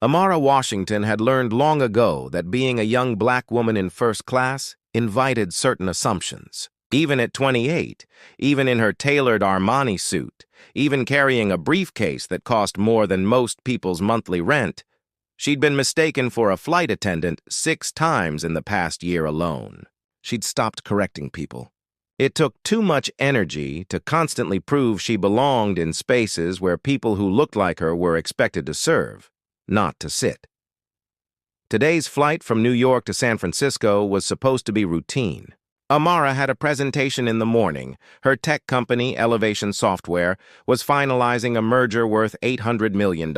Amara Washington had learned long ago that being a young black woman in first class invited certain assumptions. Even at 28, even in her tailored Armani suit, even carrying a briefcase that cost more than most people's monthly rent, she'd been mistaken for a flight attendant 6 times in the past year alone. She'd stopped correcting people. It took too much energy to constantly prove she belonged in spaces where people who looked like her were expected to serve, not to sit. Today's flight from New York to San Francisco was supposed to be routine. Amara had a presentation in the morning. Her tech company, Elevation Software, was finalizing a merger worth $800 million.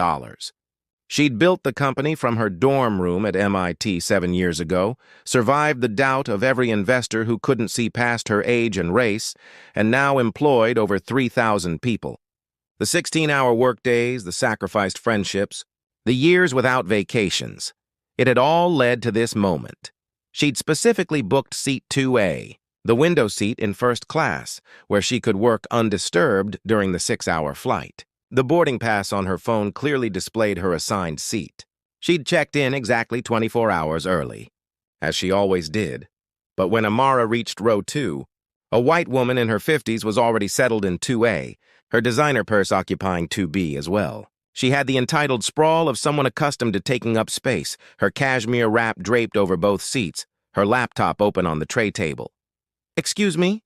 She'd built the company from her dorm room at MIT 7 years ago, survived the doubt of every investor who couldn't see past her age and race, and now employed over 3,000 people. The 16-hour workdays, the sacrificed friendships, the years without vacations. It had all led to this moment. She'd specifically booked seat 2A, the window seat in first class, where she could work undisturbed during the 6-hour flight. The boarding pass on her phone clearly displayed her assigned seat. She'd checked in exactly 24 hours early, as she always did. But when Amara reached row 2, a white woman in her 50s was already settled in 2A, her designer purse occupying 2B as well. She had the entitled sprawl of someone accustomed to taking up space, her cashmere wrap draped over both seats, her laptop open on the tray table. "Excuse me?"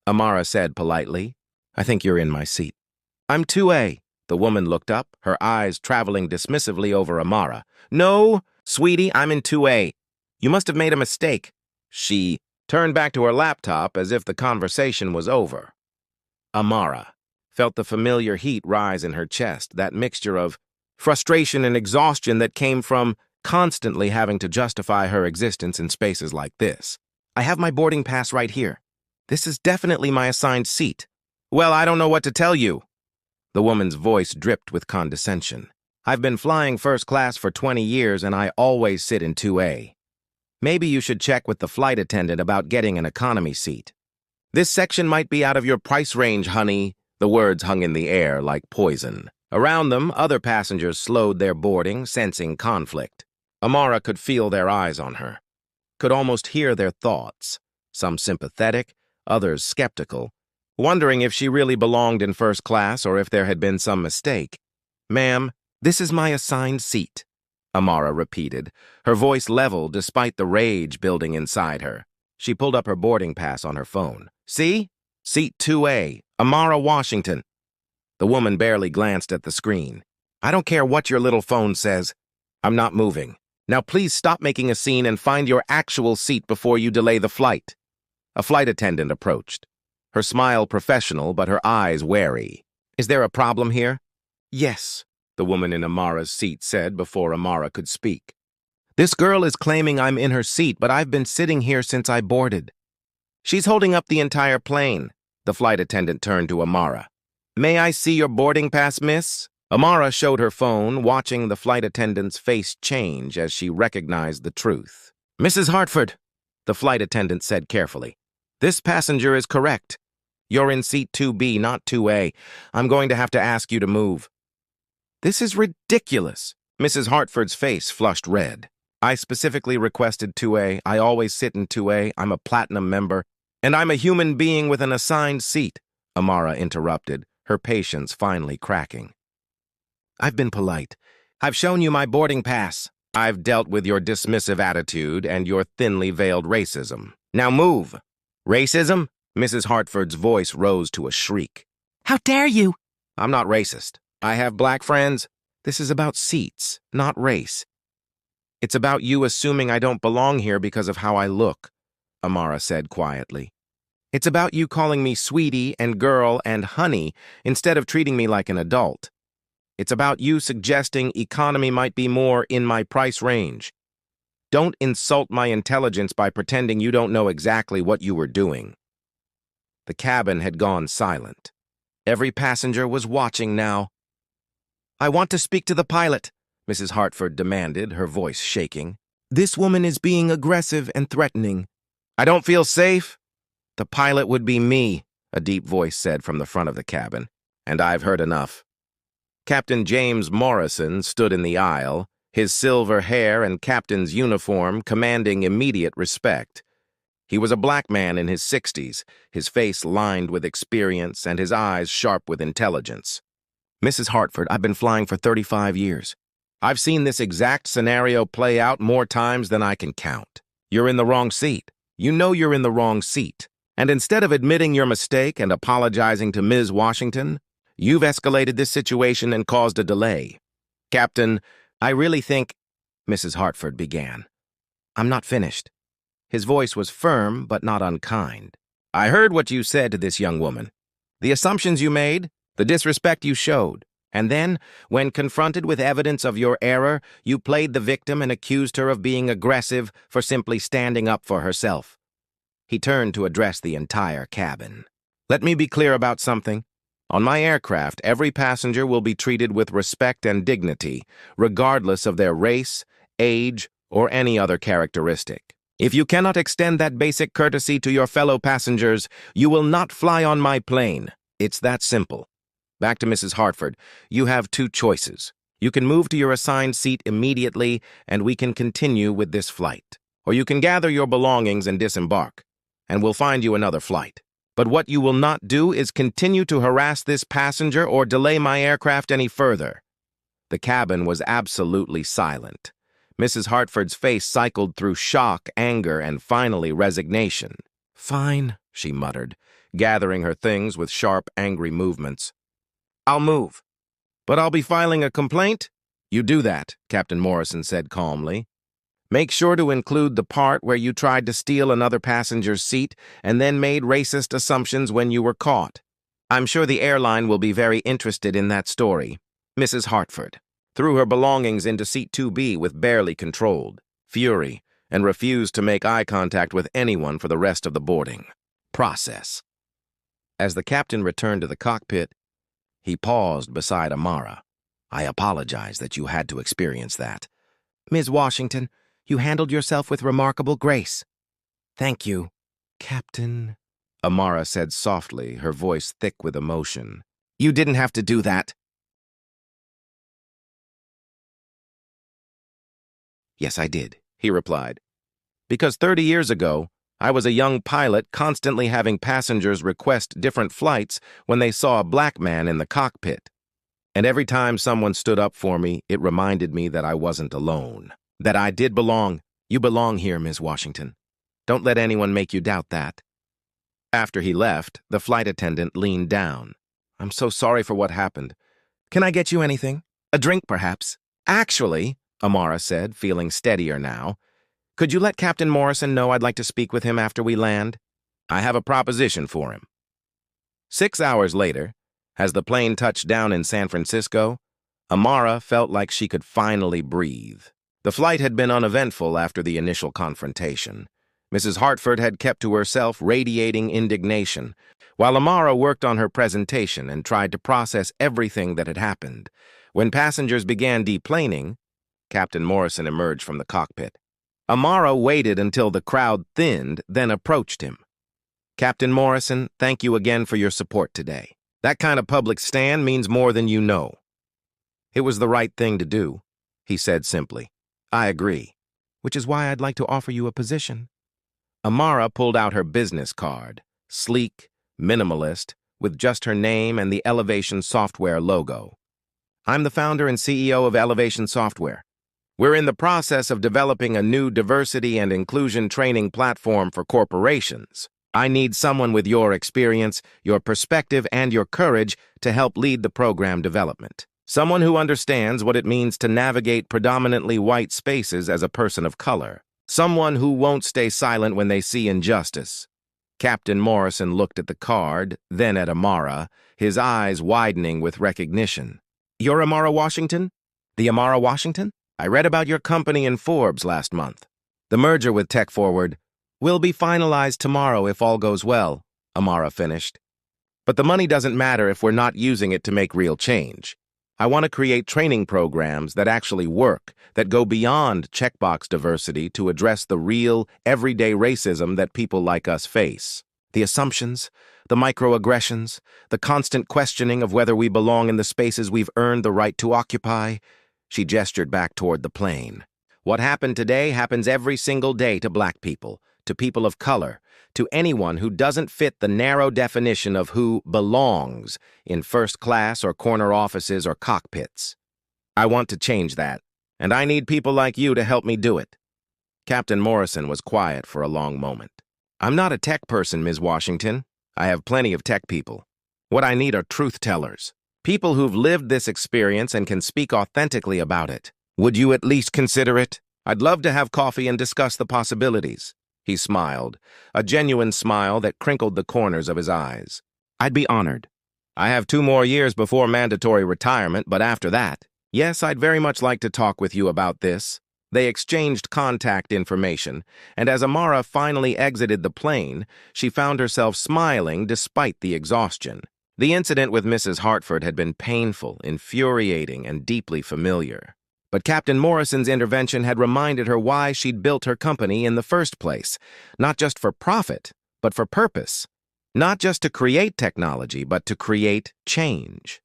Amara said politely. "I think you're in my seat." "I'm 2A." The woman looked up, her eyes traveling dismissively over Amara. "No, sweetie, I'm in 2A. You must have made a mistake." She turned back to her laptop as if the conversation was over. Amara felt the familiar heat rise in her chest, that mixture of frustration and exhaustion that came from constantly having to justify her existence in spaces like this. "I have my boarding pass right here. This is definitely my assigned seat." "Well, I don't know what to tell you." The woman's voice dripped with condescension. "I've been flying first class for 20 years and I always sit in 2A. Maybe you should check with the flight attendant about getting an economy seat. This section might be out of your price range, honey." The words hung in the air like poison. Around them, other passengers slowed their boarding, sensing conflict. Amara could feel their eyes on her, could almost hear their thoughts, some sympathetic, others skeptical, wondering if she really belonged in first class or if there had been some mistake. "Ma'am, this is my assigned seat," Amara repeated, her voice level despite the rage building inside her. She pulled up her boarding pass on her phone. "See? Seat 2A, Amara Washington." The woman barely glanced at the screen. "I don't care what your little phone says. I'm not moving. Now please stop making a scene and find your actual seat before you delay the flight." A flight attendant approached, her smile professional but her eyes wary. "Is there a problem here?" "Yes," the woman in Amara's seat said before Amara could speak. "This girl is claiming I'm in her seat, but I've been sitting here since I boarded." "She's holding up the entire plane." The flight attendant turned to Amara. "May I see your boarding pass, miss?" Amara showed her phone, watching the flight attendant's face change as she recognized the truth. "Mrs. Hartford," the flight attendant said carefully, "this passenger is correct. You're in seat 2B, not 2A. I'm going to have to ask you to move." "This is ridiculous." Mrs. Hartford's face flushed red. "I specifically requested 2A. I always sit in 2A. I'm a platinum member. And I'm a human being with an assigned seat," Amara interrupted, her patience finally cracking. "I've been polite. I've shown you my boarding pass. I've dealt with your dismissive attitude and your thinly veiled racism. Now move." "Racism?" Mrs. Hartford's voice rose to a shriek. "How dare you?" "I'm not racist. I have black friends. This is about seats, not race. It's about you assuming I don't belong here because of how I look," Amara said quietly. "It's about you calling me sweetie and girl and honey instead of treating me like an adult. It's about you suggesting economy might be more in my price range. Don't insult my intelligence by pretending you don't know exactly what you were doing." The cabin had gone silent. Every passenger was watching now. "I want to speak to the pilot," Mrs. Hartford demanded, her voice shaking. "This woman is being aggressive and threatening." "I don't feel safe." "The pilot would be me," a deep voice said from the front of the cabin, "and I've heard enough." Captain James Morrison stood in the aisle, his silver hair and captain's uniform commanding immediate respect. He was a black man in his 60s, his face lined with experience and his eyes sharp with intelligence. "Mrs. Hartford, I've been flying for 35 years. I've seen this exact scenario play out more times than I can count. You're in the wrong seat. You know you're in the wrong seat. And instead of admitting your mistake and apologizing to Ms. Washington, you've escalated this situation and caused a delay. Captain, I really think—" Mrs. Hartford began. "I'm not finished." His voice was firm but not unkind. "I heard what you said to this young woman. The assumptions you made, the disrespect you showed. And then, when confronted with evidence of your error, you played the victim and accused her of being aggressive for simply standing up for herself." He turned to address the entire cabin. "Let me be clear about something. On my aircraft, every passenger will be treated with respect and dignity, regardless of their race, age, or any other characteristic. If you cannot extend that basic courtesy to your fellow passengers, you will not fly on my plane. It's that simple." Back to Mrs. Hartford. "You have two choices. You can move to your assigned seat immediately, and we can continue with this flight. Or you can gather your belongings and disembark, and we'll find you another flight. But what you will not do is continue to harass this passenger or delay my aircraft any further." The cabin was absolutely silent. Mrs. Hartford's face cycled through shock, anger, and finally resignation. "Fine," she muttered, gathering her things with sharp, angry movements. "I'll move. But I'll be filing a complaint?" "You do that," Captain Morrison said calmly. "Make sure to include the part where you tried to steal another passenger's seat and then made racist assumptions when you were caught. I'm sure the airline will be very interested in that story." Mrs. Hartford threw her belongings into seat 2B with barely controlled fury and refused to make eye contact with anyone for the rest of the boarding process. As the captain returned to the cockpit, he paused beside Amara. "I apologize that you had to experience that." "Ms. Washington, you handled yourself with remarkable grace." "Thank you, Captain," Amara said softly, her voice thick with emotion. "You didn't have to do that." "Yes, I did," he replied. "Because 30 years ago, I was a young pilot constantly having passengers request different flights when they saw a black man in the cockpit. And every time someone stood up for me, it reminded me that I wasn't alone. That I did belong. You belong here, Ms. Washington. Don't let anyone make you doubt that." After he left, the flight attendant leaned down. "I'm so sorry for what happened. Can I get you anything? A drink, perhaps?" "Actually," Amara said, feeling steadier now, "could you let Captain Morrison know I'd like to speak with him after we land? I have a proposition for him." 6 hours later, as the plane touched down in San Francisco, Amara felt like she could finally breathe. The flight had been uneventful after the initial confrontation. Mrs. Hartford had kept to herself, radiating indignation, while Amara worked on her presentation and tried to process everything that had happened. When passengers began deplaning, Captain Morrison emerged from the cockpit. Amara waited until the crowd thinned, then approached him. "Captain Morrison, thank you again for your support today. That kind of public stand means more than you know." "It was the right thing to do," he said simply. "I agree, which is why I'd like to offer you a position." Amara pulled out her business card, sleek, minimalist, with just her name and the Elevation Software logo. "I'm the founder and CEO of Elevation Software. We're in the process of developing a new diversity and inclusion training platform for corporations. I need someone with your experience, your perspective, and your courage to help lead the program development. Someone who understands what it means to navigate predominantly white spaces as a person of color. Someone who won't stay silent when they see injustice." Captain Morrison looked at the card, then at Amara, his eyes widening with recognition. "You're Amara Washington? The Amara Washington? I read about your company in Forbes last month. The merger with Tech Forward will be finalized tomorrow if all goes well," Amara finished. "But the money doesn't matter if we're not using it to make real change. I want to create training programs that actually work, that go beyond checkbox diversity to address the real, everyday racism that people like us face. The assumptions, the microaggressions, the constant questioning of whether we belong in the spaces we've earned the right to occupy." She gestured back toward the plane. What happened today happens every single day to black people, to people of color, to anyone who doesn't fit the narrow definition of who belongs in first class or corner offices or cockpits. I want to change that, and I need people like you to help me do it. Captain Morrison was quiet for a long moment. I'm not a tech person, Ms. Washington. I have plenty of tech people. What I need are truth tellers. People who've lived this experience and can speak authentically about it. Would you at least consider it? I'd love to have coffee and discuss the possibilities. He smiled, a genuine smile that crinkled the corners of his eyes. I'd be honored. I have 2 more years before mandatory retirement, but after that, yes, I'd very much like to talk with you about this. They exchanged contact information, and as Amara finally exited the plane, she found herself smiling despite the exhaustion. The incident with Mrs. Hartford had been painful, infuriating, and deeply familiar. But Captain Morrison's intervention had reminded her why she'd built her company in the first place, not just for profit, but for purpose. Not just to create technology, but to create change.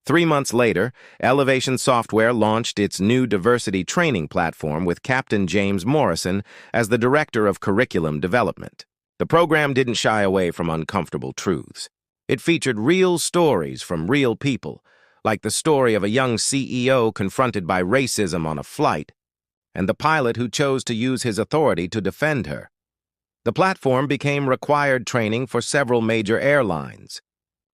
3 months later, Elevation Software launched its new diversity training platform with Captain James Morrison as the Director of Curriculum Development. The program didn't shy away from uncomfortable truths. It featured real stories from real people, like the story of a young CEO confronted by racism on a flight, and the pilot who chose to use his authority to defend her. The platform became required training for several major airlines,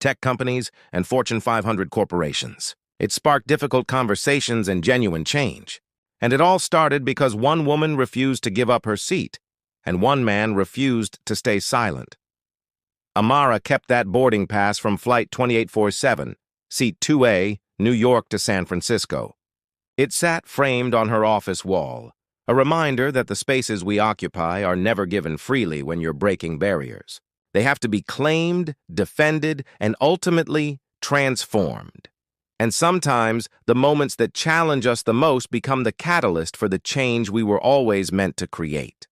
tech companies, and Fortune 500 corporations. It sparked difficult conversations and genuine change. And it all started because one woman refused to give up her seat, and one man refused to stay silent. Amara kept that boarding pass from Flight 2847, Seat 2A, New York to San Francisco. It sat framed on her office wall, a reminder that the spaces we occupy are never given freely when you're breaking barriers. They have to be claimed, defended, and ultimately transformed. And sometimes, the moments that challenge us the most become the catalyst for the change we were always meant to create.